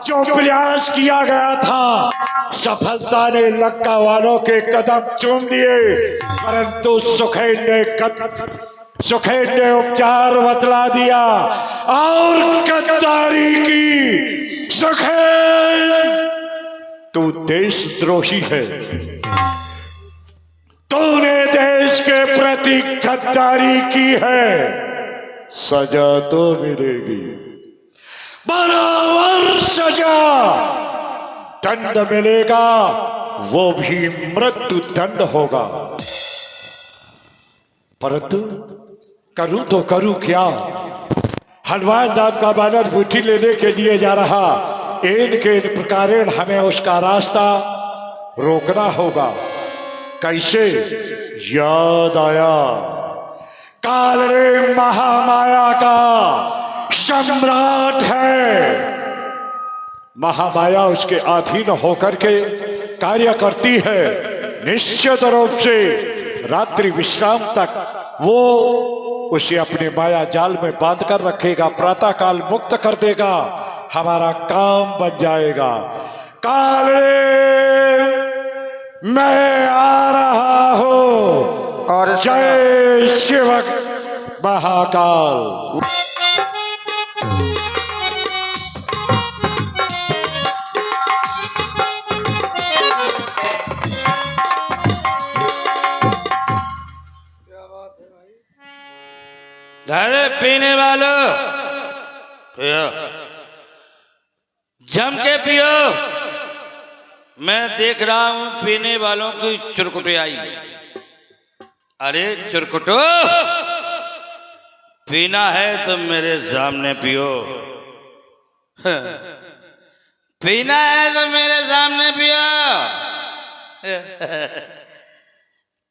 जो प्रयास किया गया था सफलता ने लंका वालों के कदम चूम लिए, परंतु सुखेन ने उपचार बतला दिया और गद्दारी की। सुखेन, तू देशद्रोही है, तूने देश के प्रति गद्दारी की है, सजा तो मिलेगी, बराबर सजा, दंड मिलेगा, वो भी मृत्यु दंड होगा। परंतु करूं तो करूं क्या? हनुमान नाम का बानर बूटी लेने के लिए जा रहा, इनके इन प्रकार हमें उसका रास्ता रोकना होगा। कैसे? याद आया काल रे महामाया का सम्राट है, महामाया उसके अधीन होकर के कार्य करती है। निश्चित रूप से रात्रि विश्राम तक वो उसे अपने माया जाल में बांध कर रखेगा, प्रातः काल मुक्त कर देगा, हमारा काम बन जाएगा। काले मैं आ रहा हूं और जय शिव महाकाल। अरे पीने वालों पियो, जम के पियो। मैं देख रहा हूं पीने वालों की चुरकुटे आई। अरे चुरकुटो, पीना है तो मेरे सामने पियो, पीना है तो मेरे सामने पियो।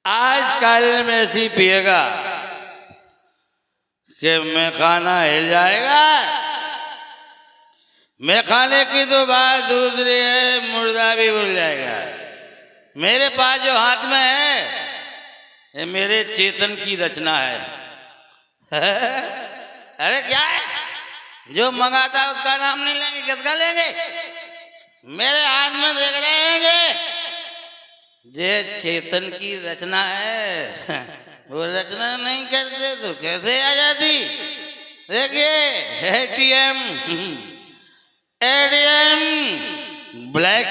आज कल में ऐसी पिएगा कि मैं खाना हिल जाएगा। मैं खाने की तो बात दूसरी है, मुर्दा भी भूल जाएगा। मेरे पास जो हाथ में है ये मेरे चेतन की रचना है। अरे क्या है? जो मंगाता है उसका नाम नहीं लेंगे, किसका लेंगे? मेरे हाथ में देख रहे हैं ये चेतन की रचना है। वो रचना नहीं करते तो कैसे आ जाती? देखिए एटीएम ब्लैक।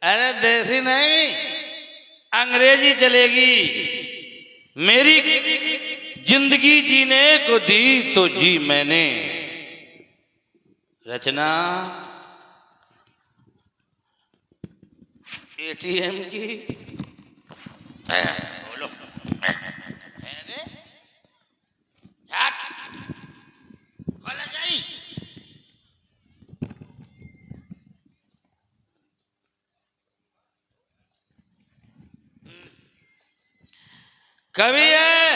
अरे देसी नहीं, अंग्रेजी चलेगी। मेरी जिंदगी जीने को दी तो जी मैंने, रचना एटीएम की। बोलो कभी है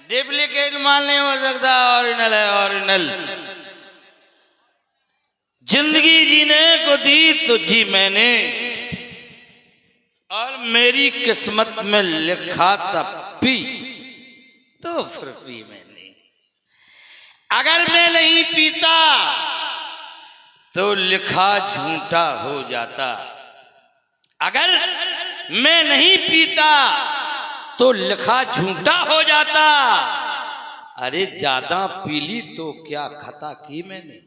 डुप्लीकेट माल नहीं हो सकता, ओरिजिनल है ओरिजिनल। जिंदगी जीने को दी तो जी मैंने, और मेरी किस्मत में लिखा था पी तो फिर पी मैंने। अगर मैं नहीं पीता तो लिखा झूठा हो जाता, अगर मैं नहीं पीता तो लिखा झूठा हो जाता। अरे ज्यादा पीली तो क्या खता की मैंने।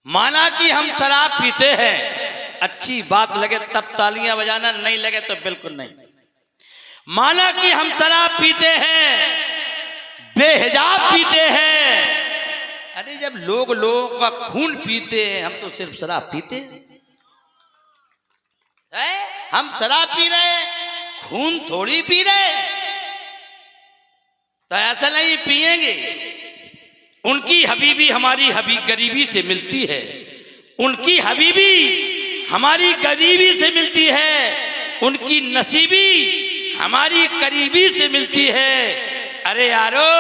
माना कि हम शराब पीते हैं, अच्छी बात लगे तब तालियां बजाना, नहीं लगे तो बिल्कुल नहीं। माना कि हम शराब पीते हैं, बेहिजाब पीते हैं। अरे जब लोग लोगों का खून पीते हैं, हम तो सिर्फ शराब पीते हैं। हम शराब पी रहे हैं, खून थोड़ी पी रहे। तो ऐसा नहीं पिएंगे। उनकी हबीबी हमारी गरीबी से मिलती है, उनकी हबीबी हमारी गरीबी से मिलती है, उनकी नसीबी हमारी करीबी से मिलती है। अरे यारो,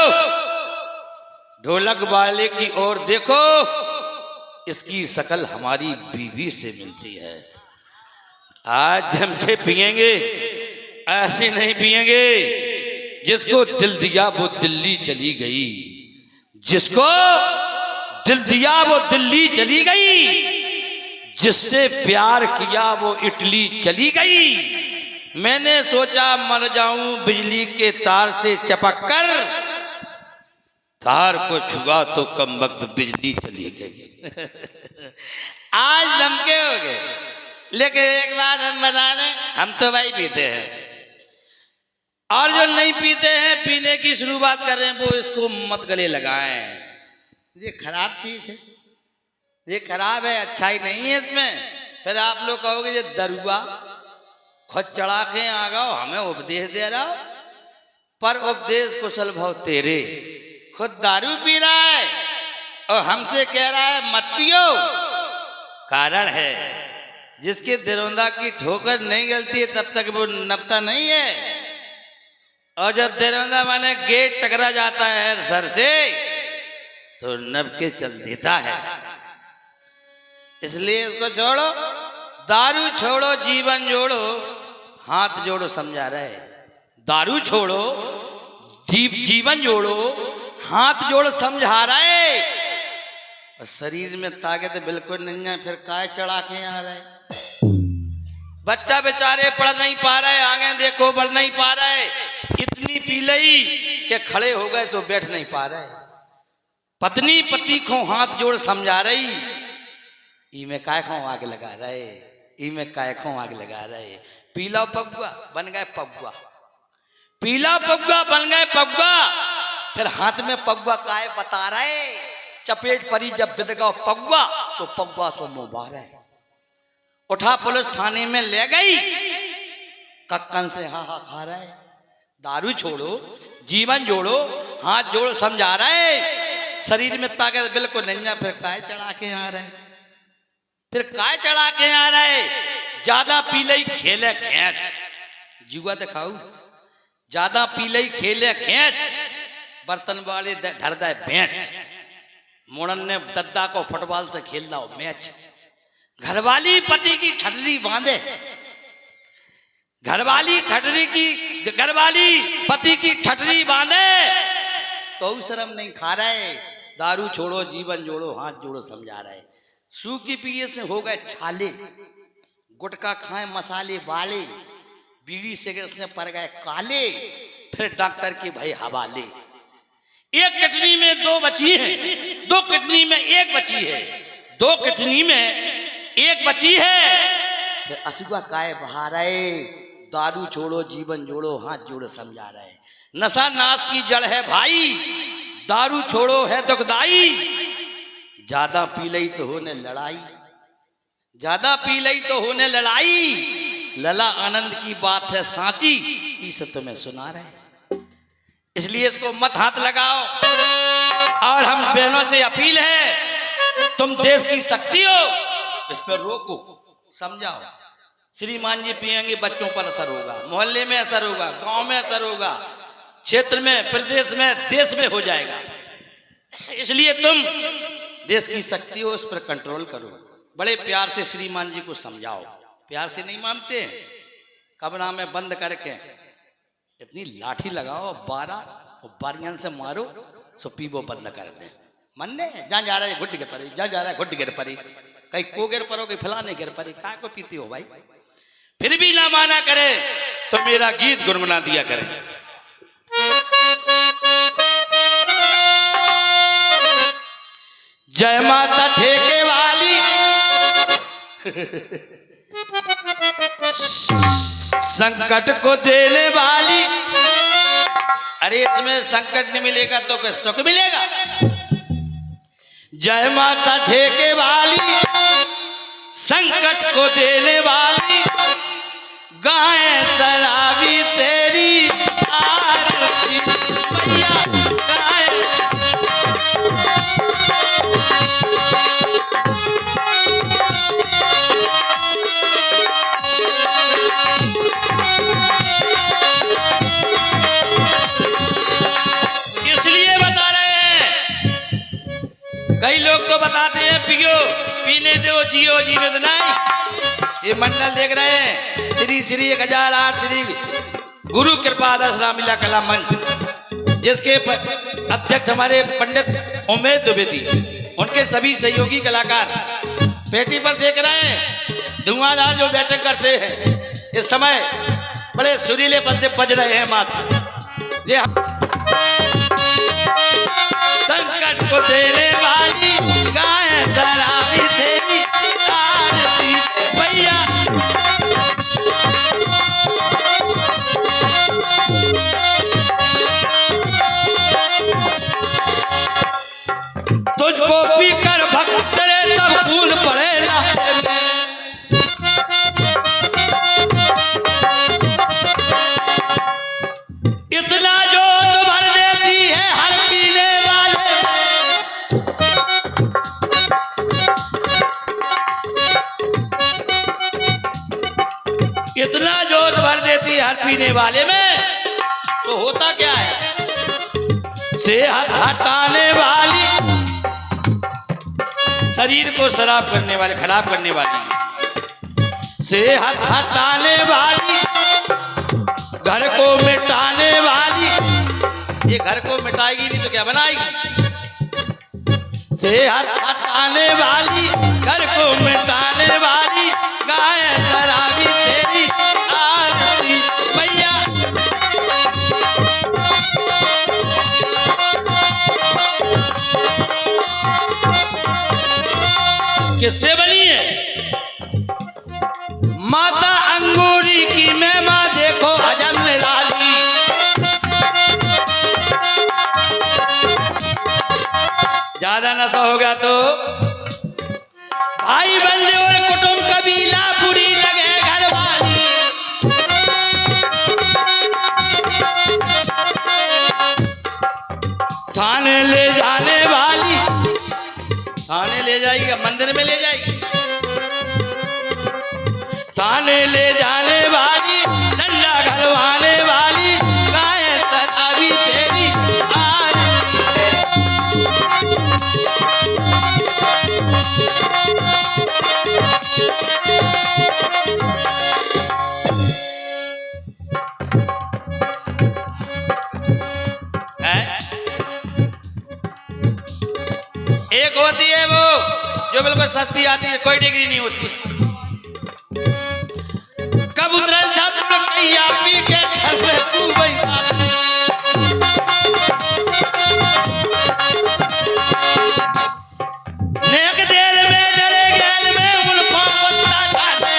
ढोलक वाले की ओर देखो, इसकी शकल हमारी बीवी से मिलती है। आज जम के पिएंगे, ऐसे नहीं पिएंगे। जिसको दिल दिया वो दिल्ली चली गई, जिसको दिल दिया वो दिल्ली चली गई, जिससे प्यार किया वो इटली चली गई। मैंने सोचा मर जाऊं बिजली के तार से चपक कर, तार को छुआ तो कम वक्त बिजली चली गई। आज धमके हो गए, लेकिन एक बात हम बता दें, हम तो भाई पीते हैं, और जो नहीं पीते हैं पीने की शुरुआत कर रहे हैं वो इसको मत गले लगाएं। ये खराब चीज है, ये खराब है, अच्छा ही नहीं है इसमें। फिर आप लोग कहोगे ये दरुआ खुद चढ़ा के आ गओ, हमें उपदेश दे रहा हो, पर उपदेश कुशल भाव तेरे, खुद दारू पी रहा है और हमसे कह रहा है मत पियो। कारण है, जिसके दरोंदा की ठोकर नहीं गलती है तब तक वो नपता नहीं है, और जब दरोंदा माने गेट टकरा जाता है सर से तो नप के चल देता है। इसलिए इसको छोड़ो, दारू छोड़ो जीवन जोड़ो, हाथ जोड़ो समझा रहे। दारू छोड़ो जीवन जोड़ो, हाथ जोड़ समझा रहे। और शरीर में ताकत बिल्कुल नहीं है, फिर काय चढ़ा के आ रहे। बच्चा बेचारे पढ़ नहीं पा रहे, आगे देखो बढ़ नहीं पा रहे, इतनी पी लई कि खड़े हो गए तो बैठ नहीं पा रहे। पत्नी पति को हाथ जोड़ समझा रही, ई में काय खो आग लगा रहे, ई में काय खो आग लगा रहे। पीला पगुआ बन गए पगुआ, पीला पगुआ बन गए पगुआ, फिर हाथ में पगुआ काय बता रहे। चपेट परी जब बिदगा पगुआ तो पगुआ सो मुबार है। उठा पुलिस थाने में ले गई, कक्कन से हा हा खा रहे। दारू छोड़ो जीवन जोड़ो, हाथ जोड़ो समझा रहे। शरीर में ताकत बिल्कुल नहीं है, फिर काय चढ़ा के आ रहे, फिर काय चढ़ा के आ रहे। ज्यादा पी लई खेले खेच, जुआ दिखाऊ, ज्यादा पी लई खेले खेच, बर्तन वाले धर दे बेंच। मोड़न ने दद्दा को फुटबॉल से खेल रहा हो मैच। घरवाली पति की ठटरी बांधे, घरवाली पति की ठटरी बांधे तो शर्म नहीं खा रहे। दारू छोड़ो जीवन जोड़ो, हाथ जोड़ो समझा रहे। सूखी पिए से हो गए छाले, गुटखा खाए मसाले वाले, बीड़ी सिगरेट से पड़ गए काले, फिर डॉक्टर के भाई हवाले। एक किडनी में दो बची है, दो किडनी में एक बची है, दो किडनी में एक बची है, फिर असुआ काय बहा रहे। दारू छोड़ो जीवन जोड़ो, हाथ जोड़ो समझा रहे। नशा नाश की जड़ है भाई, दारू छोड़ो है दुखदाई। ज्यादा पी लई तो होने लड़ाई, ज्यादा पी लई तो होने लड़ाई। लला आनंद की बात है साची, इसे तुम्हें सुना रहे। इसलिए इसको मत हाथ लगाओ। और हम बहनों से अपील है, तुम देश की शक्ति हो, इस पर रोको समझाओ। श्रीमान जी पिएंगे, बच्चों पर असर होगा, मोहल्ले में असर होगा, गांव में असर होगा, क्षेत्र में, प्रदेश में, देश में हो जाएगा। इसलिए तुम देश की शक्ति हो, इस पर कंट्रोल करो। बड़े प्यार से श्रीमान जी को समझाओ, प्यार से नहीं मानते, कमरा में बंद करके इतनी लाठी लगाओ 12 और बारियां से मारो, सो पीबो बंद कर दे। मन ने जहाँ जा रहा है घुट गिर पड़ी, जहाँ जा रहा है घुट गिर पड़ी, कहीं को गिर पड़ो, कहीं फलाने गिर पड़ी। काय को पीती हो भाई? फिर भी ना माना करे तो मेरा गीत गुनगुना दिया करे। जय माता ठेके वाली संकट को देने वाली। अरे तुम्हें संकट नहीं मिलेगा तो क्या सुख मिलेगा? जय माता ठेके वाली संकट को देने वाली, गाएं शराबी तेरी आरती मैया गाएं। इसलिए बता रहे हैं, कई लोग तो बताते हैं पियो, पीने दो, जियो, जीवित नहीं। ये मंडल देख रहे हैं, श्री श्री 1008 श्री गुरु कृपादास रामलीला कला मंच, जिसके अध्यक्ष हमारे पंडित उमेश द्विवेदी। उनके सभी सहयोगी कलाकार पेटी पर देख रहे हैं धुआंधार जो बैठक करते हैं इस समय बड़े सुरीले बंदे बज रहे हैं मात्र ये संकट को देने वाली गाय धरावी तेरी आरती भैया तुझको पी कर भक्त रे तब फूल पड़ेगा इतना जोश भर देती है हर पीने वाले इतना जोश भर देती है हर पीने वाले में तो होता क्या है सेहत हटाने वाली शरीर को शराब करने वाले खराब करने वाली सेहत हटाने वाली घर को मिटाने वाली ये घर को मिटाएगी नहीं तो क्या बनाएगी सेहत हटाने वाली घर को मिटाने वाली गाय शराबी तेरी आरती मैया किससे बनी है माता अंगूरी की महिमा देखो अजम निराली ज्यादा नशा हो गया तो भाई बंदे और कुटुंब कबीला बुरी लगे घर वाली थाने ले जाने वाली थाने ले जाएगी मंदिर में ले जाएगी थाने ले जाने वाली डंडा घलवाने वाली गाय शराबी तेरी आरती एक होती है वो जो बिल्कुल सस्ती आती है कोई डिग्री नहीं होती कब उतरल था कैया पी के घर पे तू बैठा नेक देर में डरे गैल में उनको पत्ता खाते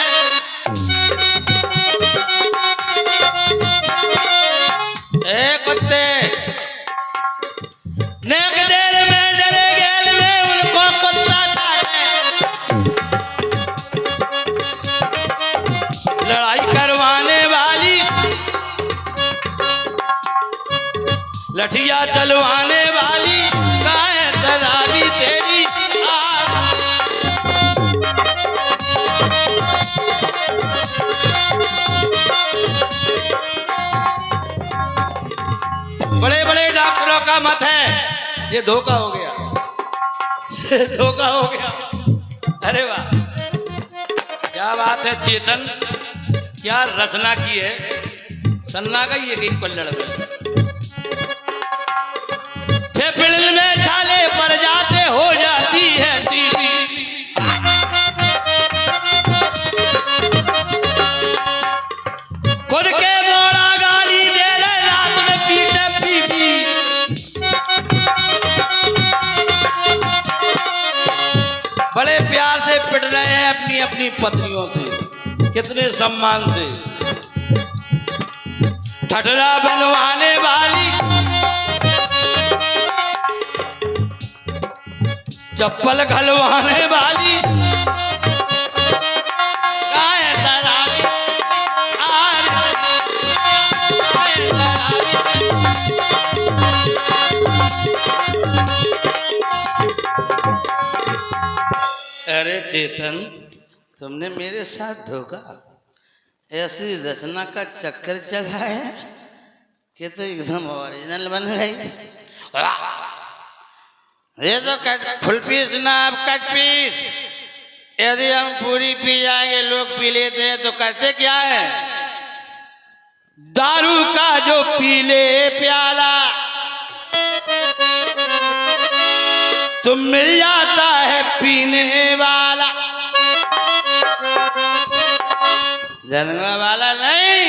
ए कुत्ते नेक देर में डरे गैल में उनको पत्ता खाते लड़ाई करवाने वाली लठिया चलवाने वाली गाय शराबी तेरी बड़े बड़े डॉक्टरों का मत है ये धोखा हो गया ये धोखा हो गया अरे वाह क्या बात है चेतन क्या रचना की है सन्ना का ये गई कल्लड़ में फेफड़े में छाले पड़ जाते हो जाती है टीवी खुद के मोड़ा गाली दे रहे रात में पीटे पीटी बड़े प्यार से पिट रहे हैं अपनी अपनी पत्नियों से कितने सम्मान से ठठरा बनवाने वाली चप्पल घलवाने वाली गाय शराबी अरे चेतन तुमने मेरे साथ धोखा ऐसी रचना का चक्कर चला है कि तो एकदम ओरिजिनल बन गई ये तो फुल पीस ना अब कट पीस यदि हम पूरी पी जाएंगे लोग पी लेते हैं तो करते क्या है दारू का जो पी ले प्याला तुम मिल जाते पीने वाला, जलने वाला नहीं,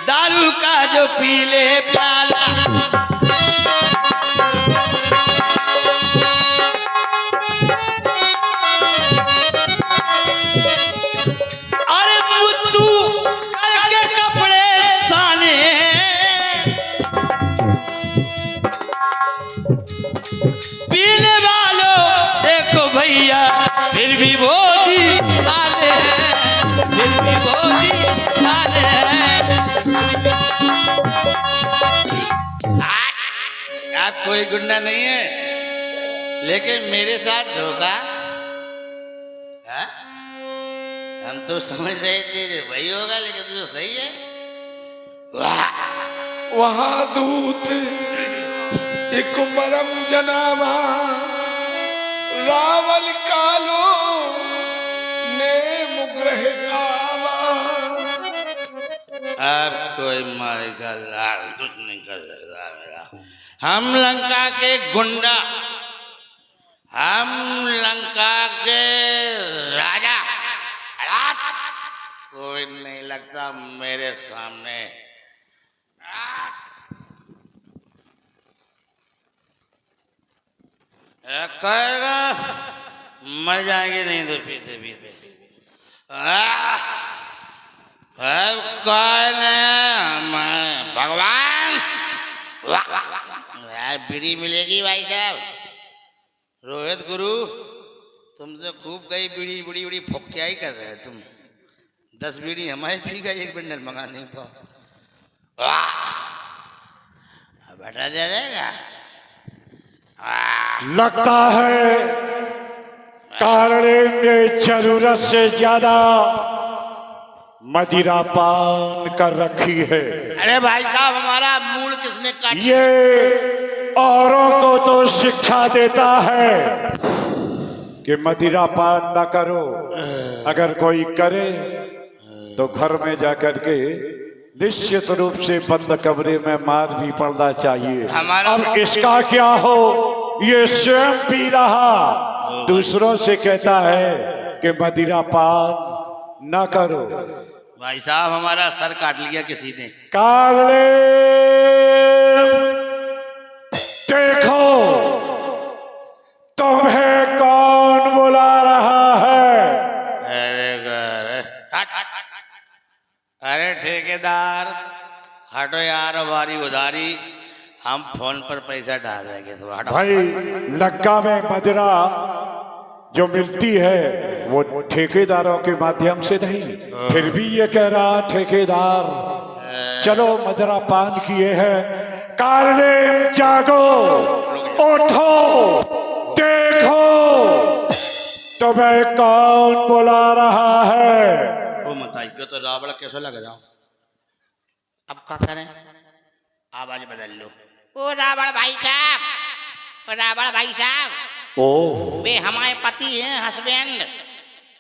दारू का जो पी ले प्याला। अरे मुद्दू करके कपड़े साने, पीने वालों देखो भैया फिर भी बोझी आने, फिर भी बोझी आने। आप कोई गुंडा नहीं है, लेकिन मेरे साथ धोखा। हाँ? हम तो समझ रहे थे वही होगा, लेकिन तो सही है। वाह! वहाँ दूत एक मरम जनामा रावल कालो ने मुग्रह कामा। अब कोई मारेगा लाल, कुछ नहीं कर सकता मेरा। हम लंका के गुंडा, हम लंका के राजा, कोई नहीं लगता मेरे सामने। कहेगा मर जाएंगे नहीं तो पीते पीते। कौन है? मैं भगवान। बीड़ी मिलेगी भाई साहब। रोहित गुरु, तुमसे खूब गई बीड़ी, बड़ी बड़ी फुक्किया ही कर रहे हैं तुम। 10 बीड़ी हमारे पी गई, एक बंडल मंगा नहीं पाओ। बेटा दे देगा। लगता है कारणे ने जरूरत से ज्यादा मदिरा पान कर रखी है। अरे भाई साहब, हमारा मूल किसने काट? ये औरों को तो शिक्षा देता है कि मदिरा पान ना करो, अगर कोई करे तो घर में जाकर के निश्चित रूप से बंद कमरे में मार भी पड़ना चाहिए। अब इसका क्या हो, ये स्वयं पी रहा, दूसरों से कहता है कि मदिरा पान ना करो। भाई साहब, हमारा सर काट लिया किसी ने। काले देखो तुम्हें कौन बुला रहा है? अरे ठेकेदार, हटो यार, हमारी उधारी, हम फोन पर पैसा डाल देंगे। तो हटो भाई, लंका में मदिरा जो मिलती है वो ठेकेदारों के माध्यम से नहीं, फिर भी ये कह रहा ठेकेदार चलो मदिरा पान किए हैं। कारणे जागो, उठो, देखो तुम्हें कौन बुला रहा है? वो मताई को तो रावण कैसा लग रहा। अब क्या करें, आवाज बदल लो। ओ रावण भाई साहब, ओ रावण भाई साहब, ओ वे हमारे पति हैं, हस्बैंड।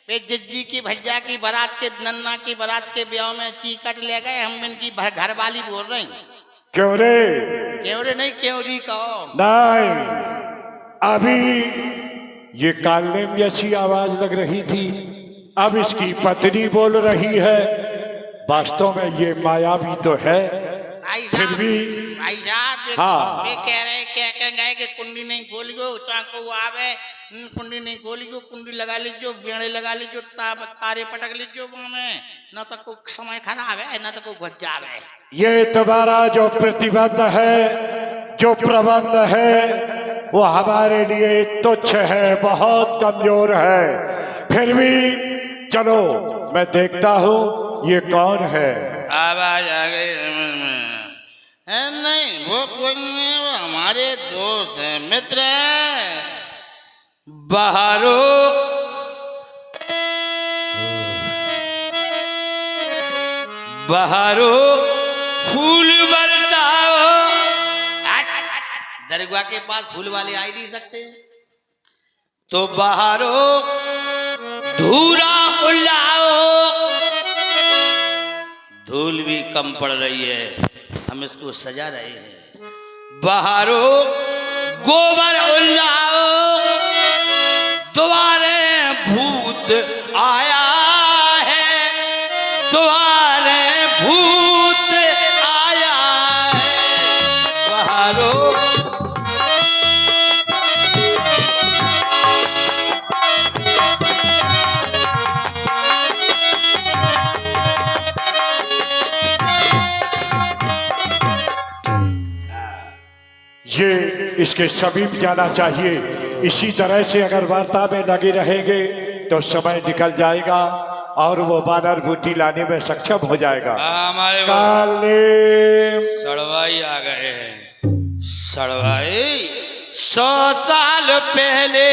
वे जिज्जी की भैया की बारात के, नन्ना की बारात के ब्याह में चीकट ले गए। हम इनकी घर वाली बोल रहे हैं। क्यों रे? क्यों रे नहीं, क्यों री कहो। नहीं, अभी ये कालने में अच्छी आवाज लग रही थी, अब इसकी पत्नी बोल रही है। वास्तव में ये माया भी तो है। भाई फिर साहब, भी भाई साहब, हाँ। वे कह रहे कह गए कि कुंडी नहीं खोलियो, चाको आवे, कुंडी नहीं खोलियो, कुंडी लगा लीजियो, बेड़े लगा लीजियो, तारे पटक लीजियो में, न तो कोई समय खराब है, न तो कोई घुस जावे। ये तुम्हारा जो प्रतिबंध है, जो प्रबंध है, वो हमारे लिए तुच्छ है, बहुत कमजोर है। फिर भी चलो मैं देखता हूँ ये कौन है। आवाज आ गई। नहीं, वो कोई नहीं, वो हमारे दोस्त हैं, मित्र हैं। बहारो बहारो फूल बरसाओ। दरगाह के पास फूल वाले आ ही नहीं सकते, तो बहारो धूरा उल्लाओ। धूल भी कम पड़ रही है, हम इसको सजा रहे हैं। बहारो गोबर उल्लाओ, दोबारे भूत आया है, द्वारे भूत आया है बहारो। ये इसके समीप जाना चाहिए। इसी तरह से अगर वार्ता में लगे रहेंगे तो समय निकल जाएगा और वो बानर बूटी लाने में सक्षम हो जाएगा। हमारे काले सड़वाई आ गए हैं। सड़वाई 100 साल पहले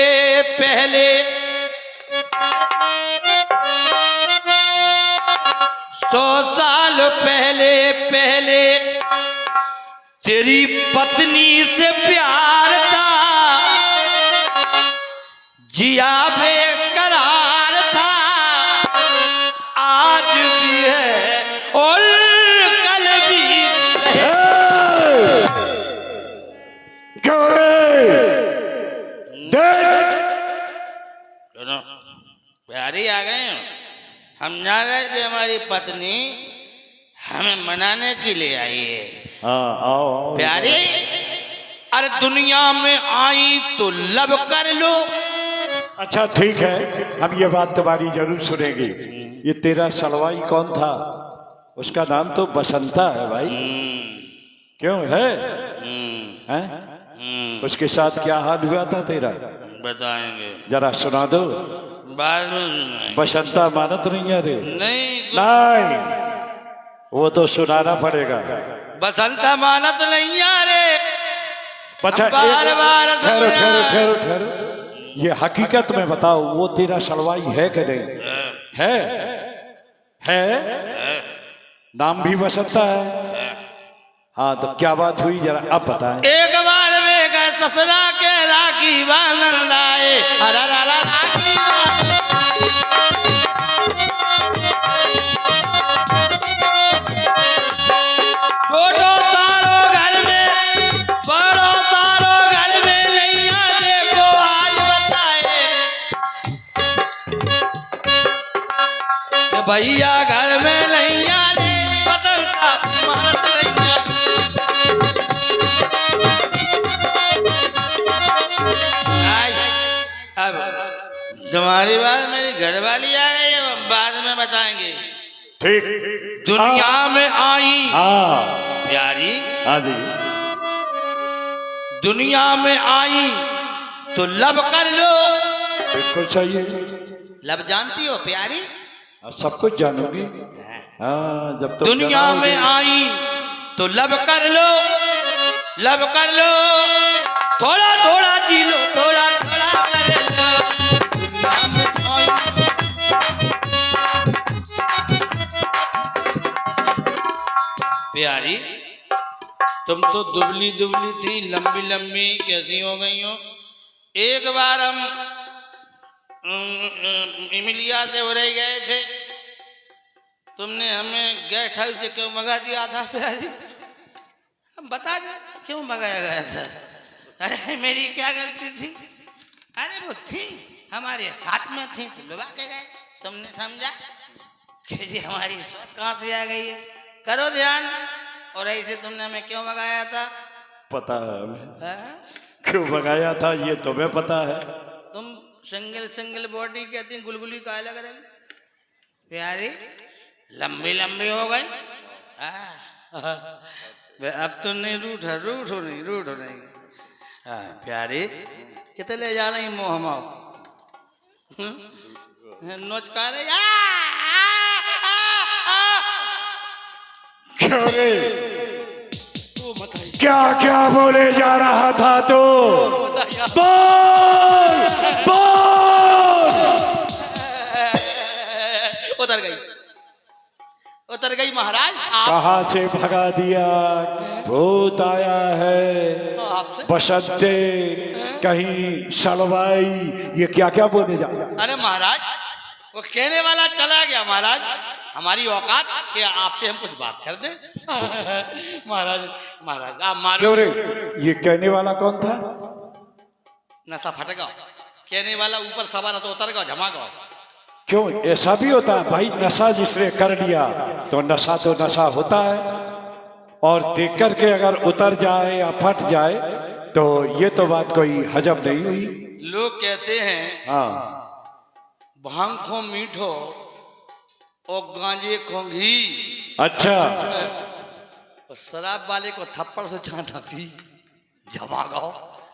पहले 100 साल पहले पहले तेरी पत्नी से प्यार था, जिया बेकरार था, आज भी है और कल भी है। क्यों रे? देख सुनो, प्यारी आ गए। हम जा रहे थे, हमारी पत्नी हमें मनाने के लिए आई है। हाँ आओ प्यारी, अरे दुनिया में आई तो लब कर लो। अच्छा ठीक है, हम ये बात तुम्हारी जरूर सुनेंगे। ये तेरा सलवाई कौन था? उसका नाम तो बसंता है भाई। क्यों है? हैं? उसके साथ क्या हाल हुआ था तेरा? बताएंगे, जरा सुना दो। बाद में सुनाएंगे। बसंता मानत नहीं है रे? नहीं नहीं, वो तो सुनाना पड़ेगा। बसंता मानत नहीं आ रे। अच्छा बार बार ठहरो ठहरो ठहरो ठहरो, ये हकीकत में बताओ, वो तेरा सलवाई है कि नहीं? है? नाम भी बसंता है? हाँ तो क्या बात हुई जरा अब बताएं। एक बार वे गए ससुरा के राखी बांधन लाए। अरे राखी छोटो सारो घर में, बड़ो सारो घर में, नैया देखो आज बताए कि भैया घर में नैया ने बदलता मारत नैया। अब तुम्हारी बात मेरी घरवाली आ गई है, बाद में बताएंगे। ठीक, दुनिया में आई हाँ प्यारी, हाँ जी, दुनिया में आई तो लब कर लो। बिल्कुल सही है। लब जानती हो प्यारी? सब कुछ जानोगी। हाँ जब तो दुनिया में आई तो लब कर लो, लब कर लो, थोड़ा थोड़ा जी लो, थोड़ा थोड़ा कर लो। दुनिया में आई प्यारी, तुम तो दुबली दुबली थी, लंबी लंबी कैसी हो गई हो। एक बार हम इमिलिया से हो रहे गए थे, तुमने हमें गेस्ट हाउस से क्यों मंगा दिया था प्यारी? हम बता दे क्यों मंगाया गया था। अरे मेरी क्या गलती थी? अरे वो थी हमारे साथ में थी तो लुभा के गए। तुमने समझा कि जी हमारी सोच कहाँ से आ गई है। करो ध्यान। और ऐसे तुमने हमें क्यों मंगाया था? पता है हमें क्यों मंगाया था, ये तुम्हें पता है। तुम सिंगल सिंगल बॉडी कहती गुलगुली का लग रही प्यारी, लंबी लंबी हो गई। अब तो नहीं रूठ हो नहीं। हाँ प्यारी, कितने ले जा रही मोह माओ नोच का रही। क्यों रे? क्या क्या बोले जा रहा था तो? बोल बोल। उतर गई महाराज। कहाँ से भगा दिया? भूत आया है, आपसे बसंते, कहीं सलवाई, ये क्या क्या बोले जा? अरे महाराज, वो कहने वाला चला गया महाराज। हमारी औकात कि आपसे हम कुछ बात कर दें। महाराज आप मारो। क्यों रे? ये कहने वाला कौन था? नशा फटेगा। कहने वाला ऊपर सवार है तो उतर गया झमा गया। क्यों ऐसा भी होता है भाई? नशा जिसने कर लिया तो नशा होता है, और देख करके अगर उतर जाए या फट जाए तो ये तो बात कोई हजम नहीं हुई। लोग कहते हैं हाँ, भांग खो मीठो और गांजे खो घी। अच्छा, और शराब वाले को थप्पड़ से चांटा पी जमा गाओ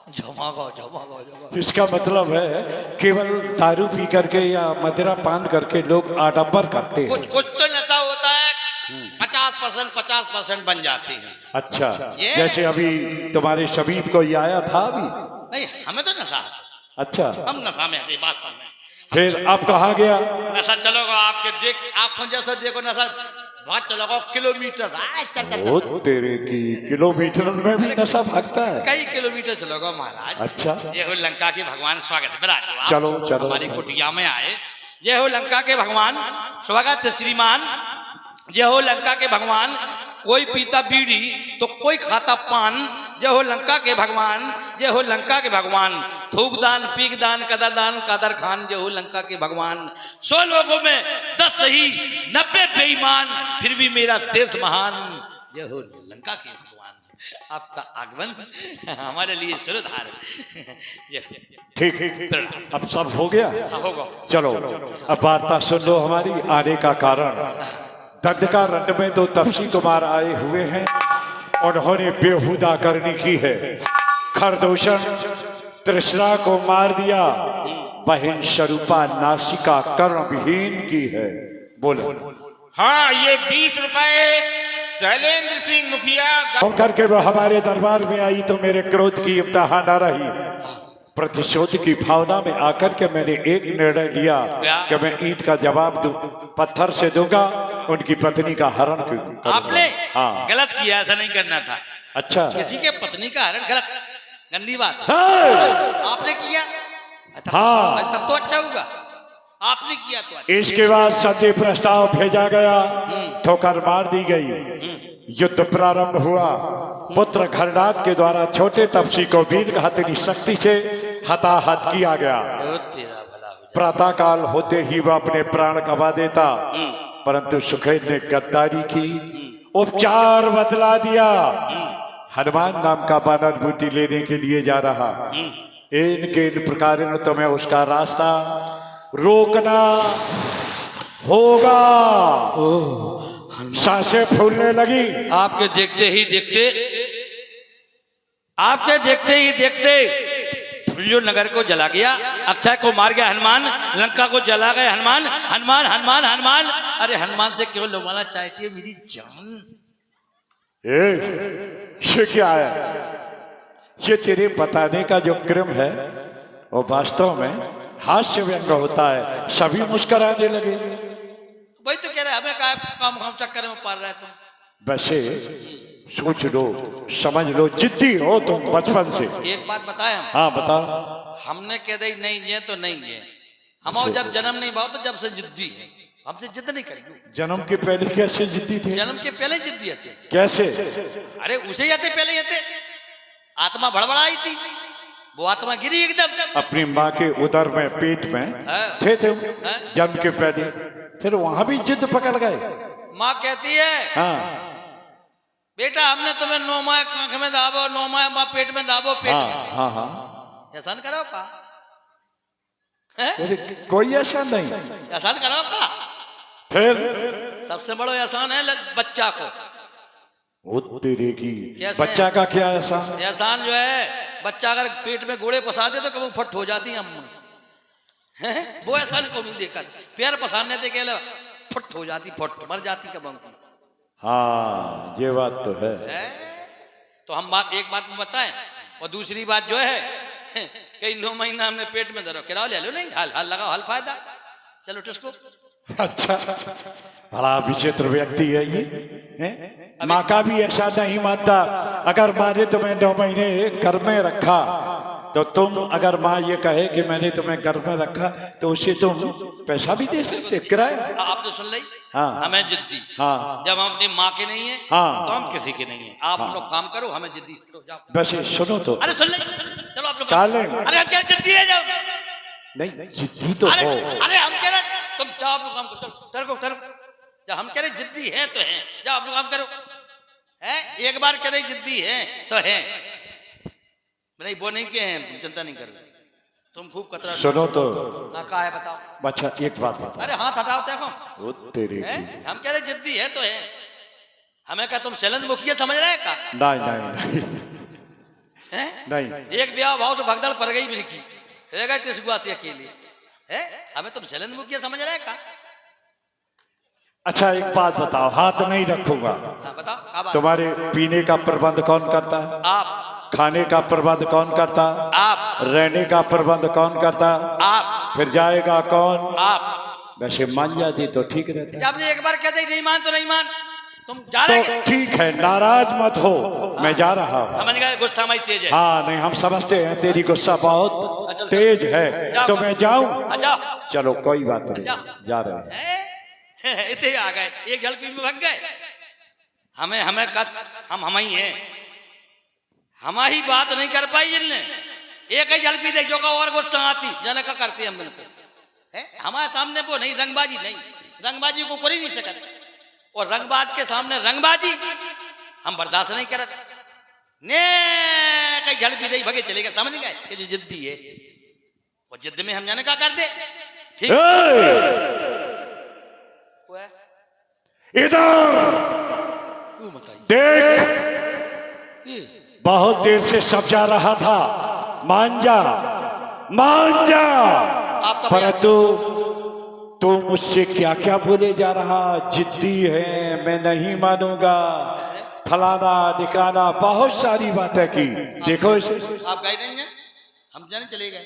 जमा गाओ जमा गाओ जमा। इसका मतलब है केवल दारू पी करके या मदिरा पान करके लोग आडंबर करते हैं। कुछ तो नशा होता है 50% बन जाते हैं। अच्छा, ये- जैसे अभी तुम्हारे शबीब को ये आया था अभी। नहीं हमें तो नशा आता, अच्छा, हम नशा में आते बात में। फिर अब कहाँ गया? नशा चलोगा आपके देख आंखों जैसा देखो नशा बात चलोगा किलोमीटर ओ तेरे की किलोमीटर में भी नशा भागता है। कई किलोमीटर चलोगा महाराज। अच्छा, ये हो लंका के भगवान स्वागत है बिराजो आप। चलो, चलो। हमारी कुटिया में आए। ये हो लंका के भगवान स्वागत है श्रीमान। ये हो लंका के भगवान, कोई पीता बीड़ी तो कोई खाता पान। ये हो लंका के भगवान, ये हो लंका के भगवान, थूक दान पीक दान कदर दान कादर खान। ये हो लंका के भगवान, 100 लोगों में 10 सही 90 बेईमान, फिर भी मेरा देश महान। ये हो लंका के भगवान, आपका आगमन हमारे लिए सुरधार। ठीक, अब सब हो गया। होगा चलो अब वार्ता सुन लो हमारी आने का कारण। दंडका रंड में 2 तपसी कुमार आए हुए हैं, उन्होंने बेहुदा करनी की है। खरदूषण तृष्णा को मार दिया, बहन स्वरूपा नासिका कर्ण विहीन की है। बोलो। हाँ, ये 20 रुपए शैलेंद्र सिंह मुखिया होकर के वो हमारे दरबार में आई तो मेरे क्रोध की इम्तिहा न रही। प्रतिशोध की भावना में आकर के मैंने एक निर्णय लिया कि मैं ईंट का जवाब दूं, पत्थर से दूंगा, उनकी पत्नी का हरण करूंगा। आपने हाँ। गलत किया, ऐसा नहीं करना था। अच्छा, किसी के पत्नी का हरण गलत, गंदी बात। हाँ। आपने किया हाँ। तब तो अच्छा होगा, आपने किया तो अच्छा। इसके बाद संधि प्रस्ताव भेजा गया, ठोकर मार दी गई, युद्ध प्रारंभ हुआ। पुत्र घरनाथ के द्वारा छोटे तपसी को वीर घातनी शक्ति से हताहत किया गया। ओ तेरा भला हो जाए। प्रातः काल होते ही वह अपने प्राण गंवा देता, परंतु सुखेद ने गद्दारी की, उपचार बदला दिया। हनुमान नाम का बानर बूटी लेने के लिए जा रहा। इन प्रकार तुम्हें उसका रास्ता रोकना होगा। सांसें फूलने लगी। आपके देखते ही देखते जो नगर को जला गया, अक्षय को मार गया हनुमान, लंका को जला गया हनुमान। हनुमान हनुमान हनुमान, अरे हनुमान से क्यों लुभाना चाहती है मेरी जान? ये क्या है? ये तेरे बताने का जो क्रम है वो वास्तव में हास्य व्यंग होता है। सभी मुस्कुराने लगे। वही तो कह रहे हमें काम चक्कर में पार रहे तुम। वैसे सोच लो, समझ लो, जिद्दी हो तुम बचपन से। एक बात बताएं हम, हाँ बताओ। हमने कह दी नहीं ये तो नहीं ये, हम जब जन्म नहीं हुआ तो जब से जिद्दी है, हमसे जिद नहीं करेंगे। जन्म के पहले कैसे जिद्दी थे? जन्म के पहले जिद्दी थे। कैसे? अरे उसे आते पहले आते, आत्मा भड़बड़ाई थी, वो आत्मा गिरी एकदम। अपनी माँ के उदर में, पेट में थे जन्म के पहले, फिर वहां भी जिद पकड़ गए। माँ कहती है हाँ बेटा हमने तुम्हें 9 माह आंख में दाबो, 9 माह पेट में दाबो, पेट में। हाँ हाँ, एहसान करो का? अरे कोई ऐसा नहीं। एहसान करो का? फिर सबसे बड़ा एहसान है बच्चा को। वो तेरे की कैसे? बच्चा का क्या ऐसा? एहसान जो है, बच्चा अगर पेट में गोड़े पसा दे तो कभी फट हो जाती अम्मा, वो एहसान को नहीं देखा। पैर पसारने से कहले फट हो जाती, फट मर जाती कब। हाँ ये बात तो है। तो हम एक बात में बताएं, और दूसरी बात जो है कई 9 महीना हमने पेट में धरो, किराया ले लो, नहीं हल लगाओ, हल फायदा, चलो टिस्को। अच्छा, बड़ा विचित्र व्यक्ति है ये। माँ का भी ऐसा नहीं मानता। अगर माँ ने तुम्हें 9 महीने घर में रखा तो तुम, अगर माँ ये कहे कि मैंने तुम्हें घर में रखा तो उसे तुम पैसा भी दे सकते, किराया। आप तो सुन ली। हाँ। हमें जिद्दी, हाँ। जब हम अपनी माँ के नहीं है, हाँ। तो हम किसी के नहीं है। आप लोग काम करो, हमें जिद्दी जाओ। वैसे सुनो तो, अरे सुन ले, चलो आप लोग काले। अरे हम क्या जिद्दी है, जाओ नहीं जिद्दी तो अरे हो। अरे हम कह रहे तुम जाओ अपना काम करो, टरको जब हम कह रहे जिद्दी है तो है, जाओ अपना काम करो। है एक बार कह रहे जिद्दी है तो है, नहीं वो नहीं के हैं, तुम चिंता नहीं करो, तुम खूब कतरा। सुनो तो, हाँ का है बताओ। अच्छा एक बात बता। अरे हाथ हटाओ देखो, वो तेरे हैं? की। हम कह रहे जिद्दी है तो है, हमें क्या तुम शैलेंद्र मुखिया समझ रहे का? नहीं हैं? नहीं एक ब्याह भाव तो भगदड़ पड़ गई बिल्की रह गए टिसुआ से अकेले। है हमें तुम शैलेंद्र मुखिया समझ रहे का? अच्छा एक बात बताओ, हाथ नहीं रखूंगा। हाँ बताओ क्या बात? तुम्हारे पीने का प्रबंध कौन करता है? आप खाने का प्रबंध कौन करता? आप रहने का प्रबंध कौन करता? आप फिर जाएगा कौन? आप वैसे मान जाती तो ठीक रहता। जब आपने एक बार कहते नहीं मान तो नहीं मान, तुम जा तो रहे ठीक है, नाराज मत हो, मैं जा रहा हूँ। समझ गए, गुस्सा में तेज है। हाँ नहीं, हम समझते हैं तेरी गुस्सा बहुत तेज है, तो मैं जाऊं? अच्छा चलो कोई बात नहीं, जा रहे हैं। इतने आ गए, एक झलकी में भाग गए। हमें हमें हम ही हैं, हमारी बात नहीं कर पाई जिनने, एक ही झलकी दे जो का और गुस्सा आती जाने का करते हम बिल्कुल है। हमारे सामने वो नहीं, रंगबाजी नहीं, रंगबाजी को कर ही नहीं सकते, और रंगबाज के सामने रंगबाजी हम बर्दाश्त नहीं करते। ने कई झलकी दे भगे चले गए, समझ गए कि जो जिद्दी है वो जिद्द में हम जाने का कर दे। ठीक इधर देख, ये बहुत देर से सब जा रहा था, मान जा आपका परंतु तू मुझसे क्या क्या बोले जा रहा, जिद्दी है, मैं नहीं मानूंगा, फलाना निकाना, बहुत सारी बातें की। देखो इसे, आप गाइड नहीं हैं, हम जाने चले गए।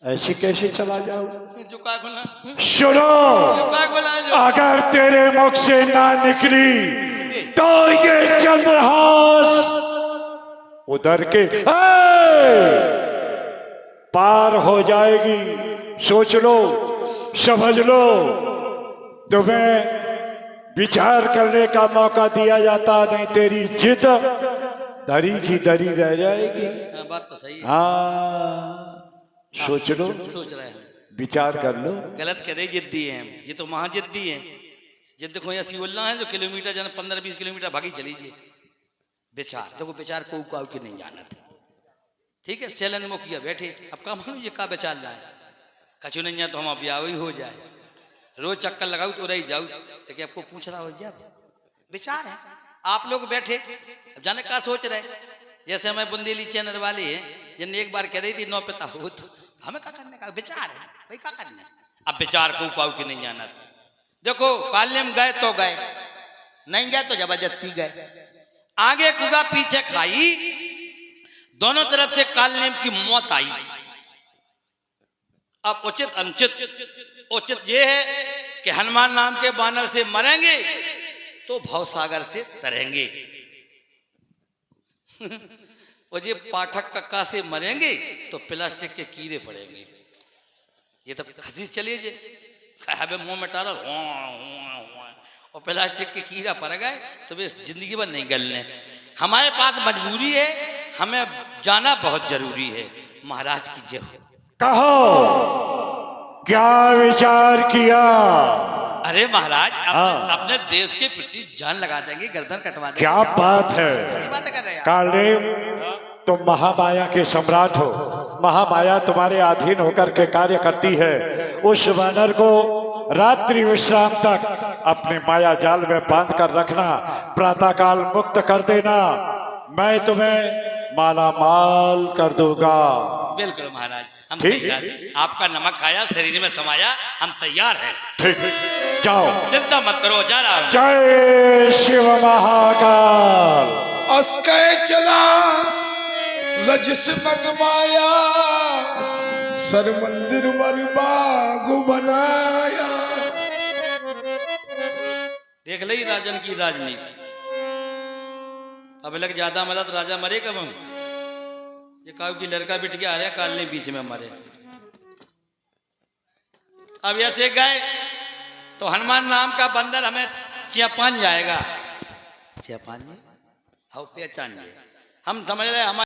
ऐसे कैसे चला जाऊं? जो का खुला सुनो, का खुला जो अगर तेरे मुख से ना निकली तो ये चंद्रहास उधर के पार हो जाएगी। सोच लो, समझ लो, तुम्हें विचार करने का मौका दिया जाता, नहीं तेरी जिद धरी की धरी रह जाएगी। बात तो सही है। हाँ सोच लो, सोच रहे हैं, विचार कर लो। गलत कह रहे जिद्दी है हम, ये तो वहां जिद्दी है। जिद्द को ऐसी बोलना है जो किलोमीटर जन 15-20 किलोमीटर भागी चली जाए। विचार देखो, विचार को उकाव के नहीं जाना था, ठीक है। शैलेंद्र मुखिया बैठे, अब का मालूम ये का विचार जाए, कछु नहीं जाए तो हम ब्याह ही हो जाए, रोज चक्कर लगाऊ तो रही जाऊ, लेकिन आपको पूछ रहा हो जाए विचार है। आप लोग बैठे, अब जाने का सोच रहे, जैसे हमें बुंदेली चैनल वाले हैं जिनने एक बार कह रही थी 9 पिता हो, तो हमें क्या करने का विचार है भाई, क्या करना। अब विचार को पाऊ के नहीं जाना था। देखो काल्य में गए तो गए, नहीं गए तो जबरदस्ती गए, आगे कुगा पीछे खाई, दोनों तरफ से काल्यम की मौत आई। अब उचित अनुचित, उचित ये है कि हनुमान नाम के बानर से मरेंगे तो भवसागर से तरेंगे, और ये पाठक कक्का से मरेंगे तो प्लास्टिक के कीड़े पड़ेंगे। ये तो खसीस चलिए जे मुंह में टारा और प्लास्टिक के कीड़ा पड़ गए तो वे जिंदगी भर नहीं गलने। हमारे पास मजबूरी है, हमें जाना बहुत जरूरी है। महाराज की जय हो। कहो क्या विचार किया? अरे महाराज अपने देश के प्रति जान लगा देंगे, गर्दन कटवा देंगे। क्या बात है, सही बात कर रहे हैं कालदेव तुम महामाया के सम्राट हो, महामाया तुम्हारे अधीन होकर के कार्य करती है। उस वानर को रात्रि विश्राम तक अपने माया जाल में बांध कर रखना, प्रातःकाल मुक्त कर देना, मैं तुम्हें माला माल कर दूंगा। बिल्कुल महाराज, हम ठीक। तैयार। आपका नमक खाया, शरीर में समाया, हम तैयार हैं। ठीक, जाओ, चिंता मत करो, जा रहा हूं। जय शिव महाकाल। अस्कय चला रजस मगमाया, सर मंदिर मर बाग बनाया। देख ली राजन की राजनीति, अब लग ज्यादा मरा तो राजा मरे कब हम। ये काऊ की लड़का बिट गया, अरे काल ने बीच में मरे। अब ऐसे गए तो हनुमान नाम का बंदर हमें चेपान जाएगा। चेपान हाँ पहचान, हम समझ रहे हमारे